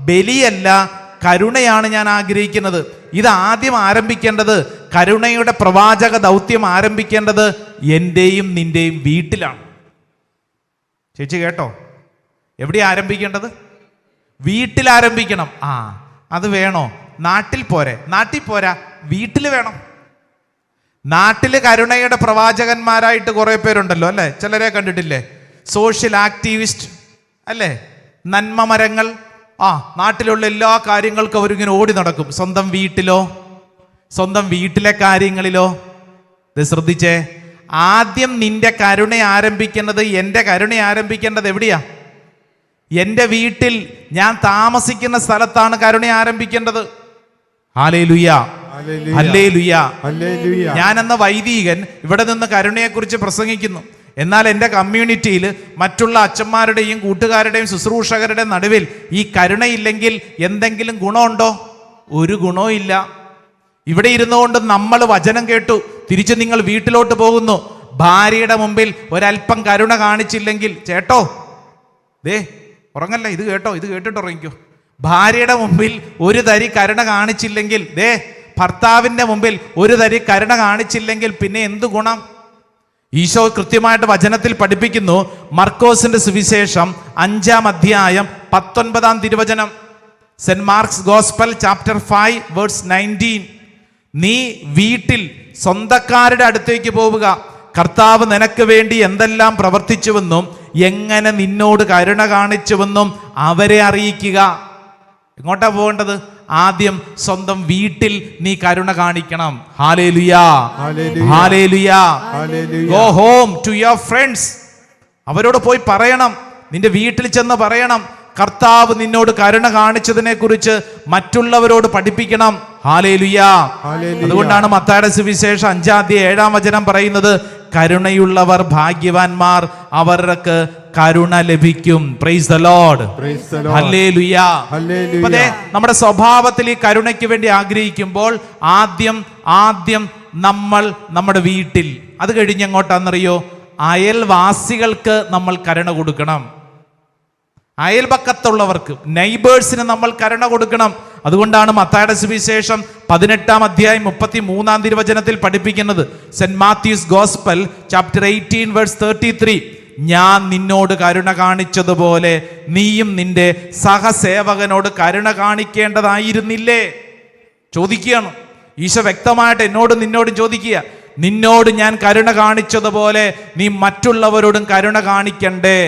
ബലിയല്ല, കരുണയാണ് ഞാൻ ആഗ്രഹിക്കുന്നത്. ഇത് ആദ്യം ആരംഭിക്കേണ്ടത്, കരുണയുടെ പ്രവാചക ദൗത്യം ആരംഭിക്കേണ്ടത് എൻ്റെയും നിൻ്റെയും വീട്ടിലാണ്. ചേച്ചി കേട്ടോ, എവിടെയാ ആരംഭിക്കേണ്ടത്? വീട്ടിൽ ആരംഭിക്കണം. അത് വേണോ? നാട്ടിൽ പോരെ? നാട്ടിൽ പോരാ, വീട്ടിൽ വേണം. നാട്ടിൽ കരുണയുടെ പ്രവാചകന്മാരായിട്ട് കുറെ പേരുണ്ടല്ലോ അല്ലേ? ചിലരെ കണ്ടിട്ടില്ലേ? സോഷ്യൽ ആക്ടിവിസ്റ്റ് അല്ലേ, നന്മ മരങ്ങൾ. നാട്ടിലുള്ള എല്ലാ കാര്യങ്ങൾക്കും അവരിങ്ങനെ ഓടി നടക്കും. സ്വന്തം വീട്ടിലോ, സ്വന്തം വീട്ടിലെ കാര്യങ്ങളിലോ? ഇത് ശ്രദ്ധിച്ചേ, ആദ്യം നിന്റെ കരുണ ആരംഭിക്കേണ്ടത്, എൻ്റെ കരുണ ആരംഭിക്കേണ്ടത് എവിടെയാ? എൻ്റെ വീട്ടിൽ, ഞാൻ താമസിക്കുന്ന സ്ഥലത്താണ് കരുണ ആരംഭിക്കേണ്ടത്. Hallelujah, hallelujah. ഞാൻ എന്ന വൈദികൻ ഇവിടെ നിന്ന് കരുണയെക്കുറിച്ച് പ്രസംഗിക്കുന്നു. എന്നാൽ എൻ്റെ കമ്മ്യൂണിറ്റിയിൽ മറ്റുള്ള അച്ഛന്മാരുടെയും കൂട്ടുകാരുടെയും ശുശ്രൂഷകരുടെയും നടുവിൽ ഈ കരുണയില്ലെങ്കിൽ എന്തെങ്കിലും ഗുണമുണ്ടോ? ഒരു ഗുണവും ഇല്ല. ഇവിടെ ഇരുന്നുകൊണ്ട് നമ്മൾ വചനം കേട്ടു, തിരിച്ച് നിങ്ങൾ വീട്ടിലോട്ട് പോകുന്നു. ഭാര്യയുടെ മുമ്പിൽ ഒരല്പം കരുണ കാണിച്ചില്ലെങ്കിൽ, ചേട്ടോ ഉറങ്ങല്ല, ഇത് കേട്ടോ, ഇത് കേട്ടിട്ട് ഉറങ്ങിക്കോ. ഭാര്യയുടെ മുമ്പിൽ ഒരു തരി കരുണ കാണിച്ചില്ലെങ്കിൽ, ഭർത്താവിൻ്റെ മുമ്പിൽ ഒരു തരി കരുണ കാണിച്ചില്ലെങ്കിൽ പിന്നെ എന്ത് ഗുണം? ഈശോ കൃത്യമായിട്ട് വചനത്തിൽ പഠിപ്പിക്കുന്നു. മർക്കോസിന്റെ സുവിശേഷം 5-ാം അധ്യായം 19-ാം തിരുവചനം, saint Mark's gospel chapter 5 verse 19. നീ വീട്ടിൽ സ്വന്തക്കാരുടെ അടുത്തേക്ക് പോവുക, കർത്താവ് നിനക്ക് വേണ്ടി എന്തെല്ലാം പ്രവർത്തിച്ചുവെന്നും എങ്ങനെ നിന്നോട് കരുണ കാണിച്ചുവെന്നും അവരെ അറിയിക്കുക. എങ്ങോട്ടാ പോകേണ്ടത്? ആദ്യം സ്വന്തം വീട്ടിൽ നീ കരുണ കാണിക്കണം. Hallelujah, hallelujah. Go home to your friends. അവരോട് പോയി പറയണം, നിന്റെ വീട്ടിൽ ചെന്ന് പറയണം, കർത്താവ് നിന്നോട് കരുണ കാണിച്ചതിനെ കുറിച്ച് മറ്റുള്ളവരോട് പഠിപ്പിക്കണം. ഹല്ലേലൂയാ. അതുകൊണ്ടാണ് മത്തായിയുടെ സുവിശേഷം 5-ാം അധ്യായം 7-ാം വചനം പറയുന്നത്, കരുണയുള്ളവർ ഭാഗ്യവാന്മാർ, അവർക്ക് കരുണ ലഭിക്കും. Praise the Lord, hallelujah. അതെ, നമ്മുടെ സ്വഭാവത്തിൽ ഈ കരുണയ്ക്ക് വേണ്ടി ആഗ്രഹിക്കുമ്പോൾ ആദ്യം നമ്മൾ നമ്മുടെ വീട്ടിൽ, അത് കഴിഞ്ഞ് എങ്ങോട്ടാണെന്നറിയോ? അയൽവാസികൾക്ക് നമ്മൾ കരുണ കൊടുക്കണം. അയൽപക്കത്തുള്ളവർക്ക്, നെയ്ബേഴ്സിന് നമ്മൾ കരുണ കൊടുക്കണം. അതുകൊണ്ടാണ് മത്തായിയുടെ സുവിശേഷം 18-ാം അധ്യായം 33-ാം തിരുവചനത്തിൽ പഠിപ്പിക്കുന്നത്, saint Matthew's gospel chapter 18 verse 33, ഞാൻ നിന്നോട് കരുണ കാണിച്ചതുപോലെ നീയും നിന്റെ സഹസേവകനോട് കരുണ കാണിക്കേണ്ടതായിരുന്നില്ലേ? ചോദിക്കുകയാണ് ഈശോ വ്യക്തമായിട്ട് നിന്നോടും ചോദിക്കുക, നിന്നോട് ഞാൻ കരുണ കാണിച്ചതുപോലെ നീ മറ്റുള്ളവരോടും കരുണ കാണിക്കണ്ടേ?